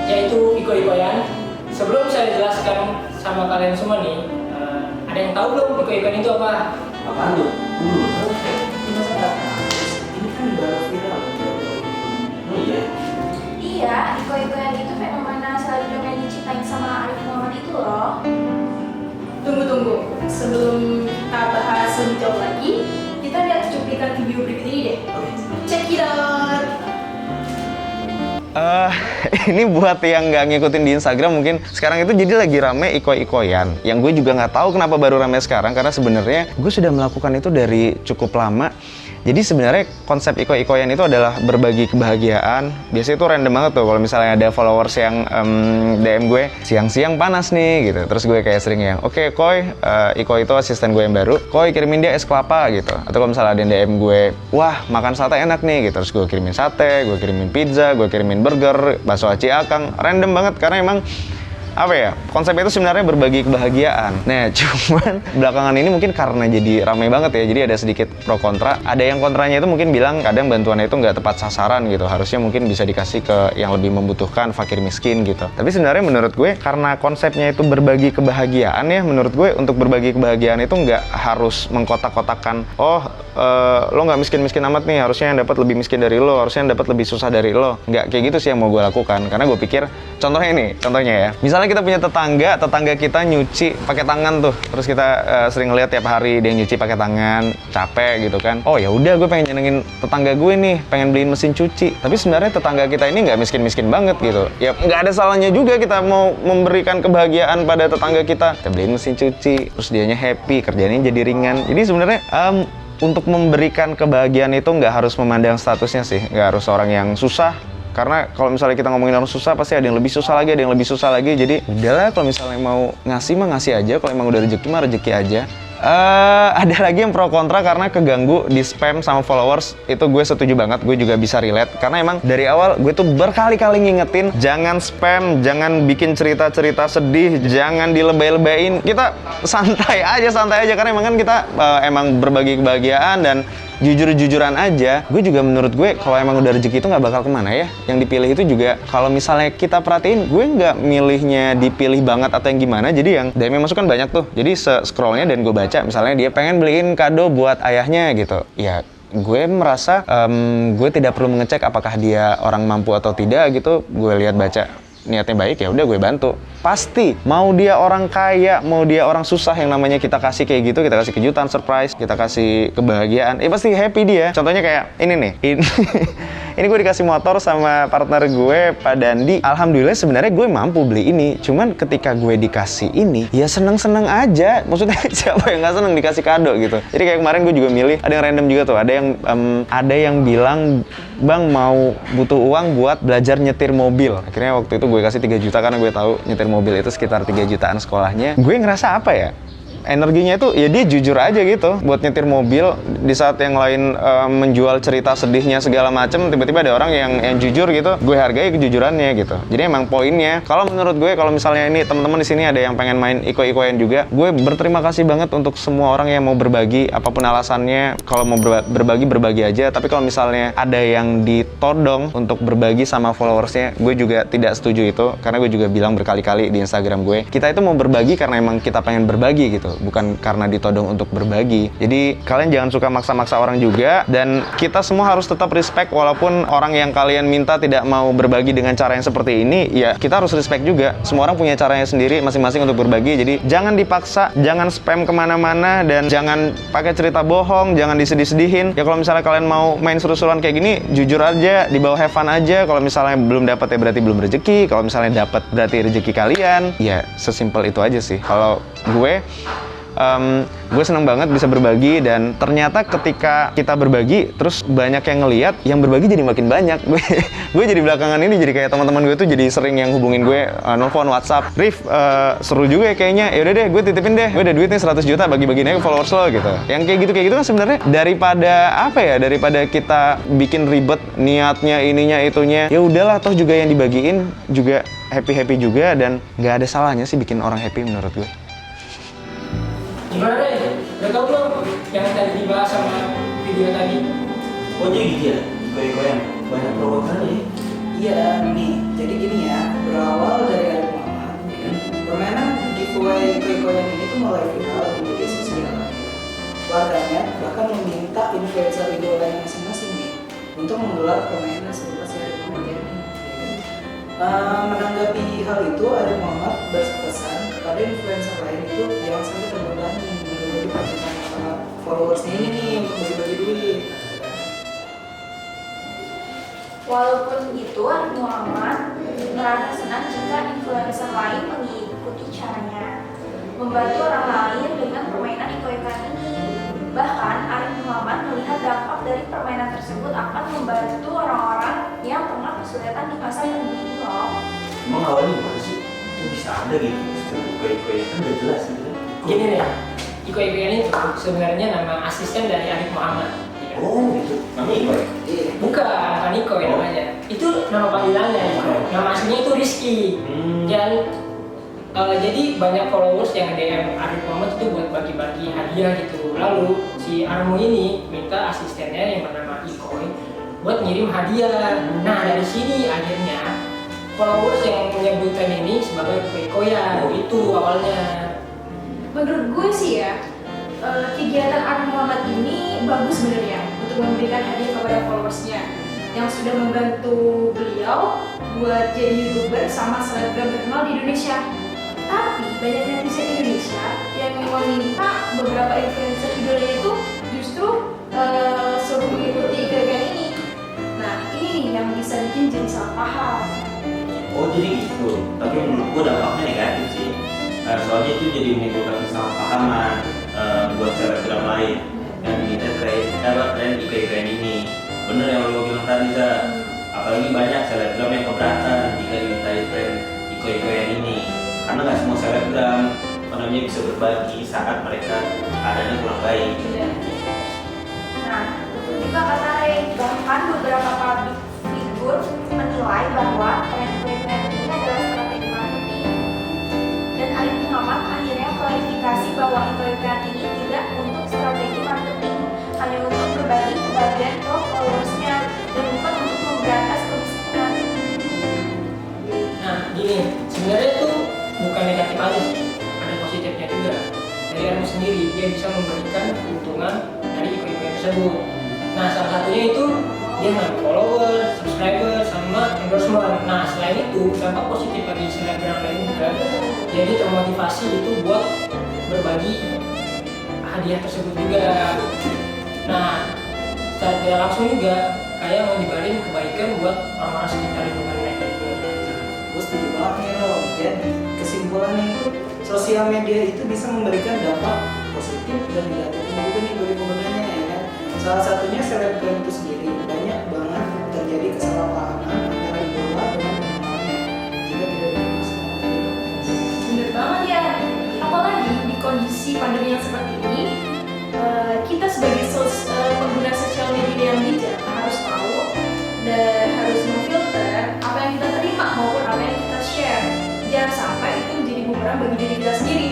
Yaitu iko-ikoyan. Sebelum saya jelaskan sama kalian semua nih, ada yang tahu belum iko-ikoyan itu apa? Apaan tuh? Ini kan baru viral. Oh iya? Iya, iko-ikoyan itu fenomena selanjutnya yang diciptain sama Arif Muhammad itu loh. Tunggu. Sebelum kita bahas lebih jauh lagi, kita lihat cuplikan video berikut ini deh. Check it out! Ini buat yang nggak ngikutin di Instagram, mungkin sekarang itu jadi lagi rame iko-ikoyan. Yang gue juga nggak tahu kenapa baru rame sekarang, karena sebenarnya gue sudah melakukan itu dari cukup lama. Jadi sebenarnya konsep iko-ikoyan itu adalah berbagi kebahagiaan. Biasanya itu random banget tuh kalau misalnya ada followers yang DM gue, siang-siang panas nih gitu. Terus gue kayak sering yang, oke, Koy, Iko itu asisten gue yang baru, Koy kirimin dia es kelapa gitu. Atau kalau misalnya ada yang DM gue, wah makan sate enak nih gitu. Terus gue kirimin sate, gue kirimin pizza, gue kirimin burger, bakso aci akang. Random banget karena emang apa ya, konsep itu sebenarnya berbagi kebahagiaan. Nah, cuman belakangan ini mungkin karena jadi ramai banget ya, jadi ada sedikit pro kontra. Ada yang kontranya itu mungkin bilang kadang bantuannya itu nggak tepat sasaran gitu, harusnya mungkin bisa dikasih ke yang lebih membutuhkan, fakir miskin gitu. Tapi sebenarnya menurut gue, karena konsepnya itu berbagi kebahagiaan ya, menurut gue untuk berbagi kebahagiaan itu nggak harus mengkotak-kotakan, lo nggak miskin-miskin amat nih, harusnya yang dapat lebih miskin dari lo, harusnya yang dapat lebih susah dari lo. Nggak kayak gitu sih yang mau gue lakukan, karena gue pikir, contohnya ya, misalnya kita punya tetangga kita nyuci pakai tangan tuh, terus kita sering ngeliat tiap hari dia nyuci pakai tangan, capek gitu kan. Oh ya udah, gue pengen nyenengin tetangga gue nih, pengen beliin mesin cuci. Tapi sebenarnya tetangga kita ini nggak miskin-miskin banget gitu. Ya nggak ada salahnya juga kita mau memberikan kebahagiaan pada tetangga kita. Kita beliin mesin cuci, terus dianya happy, kerjanya jadi ringan. Jadi sebenarnya untuk memberikan kebahagiaan itu nggak harus memandang statusnya sih, nggak harus orang yang susah. Karena kalau misalnya kita ngomongin orang susah, pasti ada yang lebih susah lagi, ada yang lebih susah lagi. Jadi udahlah, kalau misalnya mau ngasih mah ngasih aja, kalau emang udah rezeki mah rezeki aja. Ada lagi yang pro kontra karena keganggu di spam sama followers. Itu gue setuju banget, gue juga bisa relate. Karena emang dari awal gue tuh berkali-kali ngingetin, jangan spam, jangan bikin cerita-cerita sedih, jangan dilebay-lebayin. Kita santai aja, karena emang kan kita emang berbagi kebahagiaan dan jujur-jujuran aja. Gue juga menurut gue kalau emang udah rezeki itu nggak bakal kemana ya. Yang dipilih itu juga kalau misalnya kita perhatiin, gue nggak milihnya dipilih banget atau yang gimana. Jadi yang DM masuk kan banyak tuh. Jadi scrollnya dan gue baca misalnya dia pengen beliin kado buat ayahnya gitu. Ya gue merasa gue tidak perlu mengecek apakah dia orang mampu atau tidak gitu. Gue lihat baca niatnya baik, ya udah gue bantu. Pasti mau dia orang kaya, mau dia orang susah, yang namanya kita kasih kayak gitu, kita kasih kejutan, surprise, kita kasih kebahagiaan, pasti happy dia. Contohnya kayak ini nih, ini gue dikasih motor sama partner gue, Pak Dandi. Alhamdulillah sebenarnya gue mampu beli ini, cuman ketika gue dikasih ini, ya seneng-seneng aja. Maksudnya siapa yang nggak seneng dikasih kado gitu. Jadi kayak kemarin gue juga milih, ada yang random juga tuh, ada yang bilang, bang mau butuh uang buat belajar nyetir mobil. Akhirnya waktu itu gue kasih 3 juta karena gue tahu nyetir mobil itu sekitar 3 jutaan sekolahnya. Gue ngerasa apa ya? Energinya itu ya dia jujur aja gitu buat nyetir mobil. Di saat yang lain menjual cerita sedihnya segala macem, tiba-tiba ada orang yang jujur gitu. Gue hargai kejujurannya gitu. Jadi emang poinnya, kalau menurut gue, kalau misalnya ini teman-teman di sini ada yang pengen main iko-ikoyan juga, gue berterima kasih banget untuk semua orang yang mau berbagi apapun alasannya. Kalau mau berbagi aja. Tapi kalau misalnya ada yang ditodong untuk berbagi sama followersnya, gue juga tidak setuju itu. Karena gue juga bilang berkali-kali di Instagram gue, kita itu mau berbagi karena emang kita pengen berbagi gitu. gitu, bukan karena ditodong untuk berbagi. Jadi kalian jangan suka maksa-maksa orang juga, dan kita semua harus tetap respect walaupun orang yang kalian minta tidak mau berbagi dengan cara yang seperti ini, ya kita harus respect juga. Semua orang punya caranya sendiri masing-masing untuk berbagi, jadi jangan dipaksa, jangan spam kemana-mana, dan jangan pakai cerita bohong, jangan disedih-sedihin. Ya kalau misalnya kalian mau main seru-seruan kayak gini, jujur aja, dibawa have fun aja. Kalau misalnya belum dapat ya berarti belum rezeki, kalau misalnya dapat berarti rezeki kalian. Ya sesimpel itu aja sih. Kalau gue seneng banget bisa berbagi, dan ternyata ketika kita berbagi terus banyak yang ngeliat, yang berbagi jadi makin banyak. Gue jadi belakangan ini jadi kayak teman-teman gue tuh jadi sering yang hubungin gue, nelfon, WhatsApp, Rif, seru juga ya kayaknya, yaudah deh gue titipin deh, gue ada duitnya 100 juta, bagi-bagiin aja ke followers lo gitu. Yang kayak gitu kan sebenarnya daripada kita bikin ribet niatnya ininya itunya, ya udahlah, toh juga yang dibagiin juga happy juga, dan nggak ada salahnya sih bikin orang happy menurut gue. Gimana deh? Udah tau belum yang tadi dibahas sama video tadi? Oh jadi gitu ya, iko-ikoyan banyak provokannya ya? Iya, nih. Jadi gini ya, berawal dari Arif Muhammad, permainan giveaway iko-ikoyan ini tuh mulai viral di media sosial. Warganet bahkan meminta influencer idolanya masing-masing nih untuk menggelar permainan serupa si Arif Muhammad ini. Menanggapi hal itu, Arif Muhammad berpesan kepada influencer lain itu jangan sampai terbebani menurut permintaan para followersnya ini nih untuk bagi-bagi duit. Walaupun itu, Arif Muhammad merasa senang jika influencer lain mengikuti caranya, membantu orang lain dengan permainan iko-ikoan ini. Bahkan Arif Muhammad melihat dampak dari permainan tersebut akan membantu orang-orang yang pernah kesulitan di masa pandemi ini loh. Emang awalnya gimana sih? Itu bisa ada gitu, iko-ikoyan kan udah jelas gitu kan? Gini deh, iko-ikoyan itu sebenarnya nama asisten dari Arif Muhammad. Oh gitu, namanya iko ya? Bukan Iko ya namanya. Itu nama panggilannya. Nama aslinya itu Rizky. Dan jadi banyak followers yang DM Arif Muhammad itu buat bagi-bagi hadiah gitu. Lalu si Armu ini minta asistennya yang bernama Ikoy buat ngirim hadiah. Nah dari sini akhirnya followers yang menyebutkan ini sebagai iko-ikoyan. Itu awalnya. Menurut gue sih ya, kegiatan Arif Muhammad ini bagus sebenarnya untuk memberikan hadiah kepada followersnya yang sudah membantu beliau buat jadi YouTuber sama selebgram terkenal di Indonesia. Tapi banyak netizen Indonesia yang meminta beberapa influencer idolnya itu justru suruh mengikuti iko-ikoyan ini. Nah ini nih yang bisa bikin jadi salah paham. Oh jadi gitu, tapi menurut gua dampaknya negatif sih. Soalnya itu jadi menimbulkan kesalahpahaman buat selebgram lain yang minta tren iko-ikoyan ini. Bener yang lo bilang tadi, Za. Apalagi banyak selebgram yang keberatan jika dimintai tren iko-ikoyan ini, karena nggak semua selebgram bisa berbagi saat mereka keadaannya kurang baik. Nah, betul juga kata Ray, bahkan beberapa public figure menilai bahwa tren iko-ikoyan ini adalah strategi marketing. Dan Arif Muhammad akhirnya klarifikasi bahwa iko-ikoyan ini tidak untuk strategi marketing, hanya untuk berbagi kebahagiaan ke followersnya dan bukan untuk memberantas kemiskinan. Nah gini, sebenarnya itu bukan negatif aja sih, ada positifnya juga. Dari Armu sendiri, dia bisa memberikan keuntungan dari iko-ikoyan tersebut. Nah salah satunya itu dia ngambil follower, subscriber, sama endorsement. Nah selain itu dampak positif bagi selebgram lain juga, jadi termotivasi itu buat berbagi hadiah tersebut juga. Nah secara tidak langsung juga kayak mau nyebarin kebaikan buat orang-orang sekitar lingkungan mereka juga. Gue setuju banget nih Rom. Jadi kesimpulannya itu sosial media itu bisa memberikan dampak positif dan negatif juga nih bagi penggunanya ya kan. Salah satunya selebgram itu sendiri, banyak banget terjadi kesalahpahaman antara idola dengan penggemarnya jika tidak diuruskan. Bener banget ya, apalagi di kondisi pandemi yang seperti ini, kita sebagai pengguna sosial media yang bijak harus tahu dan harus memfilter apa yang kita terima maupun apa yang kita share. Jangan sampai itu menjadi bumerang bagi diri kita sendiri.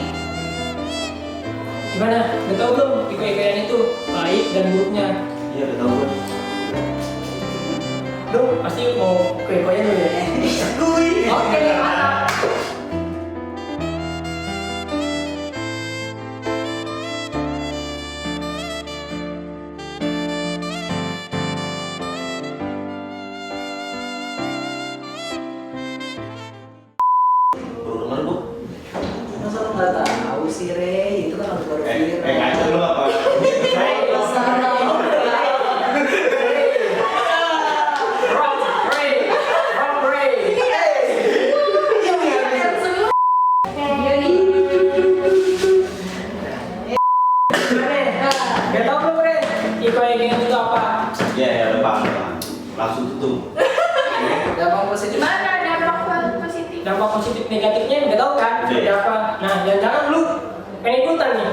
Gimana? Udah tau belum iko-ikoyan itu baik dan buruknya? Iya udah tahu kan? Duh, pasti mau iko-ikoyan dulu ya? Oke, mantap. kacau lu apa? Dia nih. Gak tau belum Ren? Iko-iko itu apa? Ya, udah paham. Langsung tutup. Dampak positif. Gimana dampak positif? Dampak positif negatifnya nggak tahu kan? Iya. Ada apa? Nah, jangan lu pengen ikutan nih.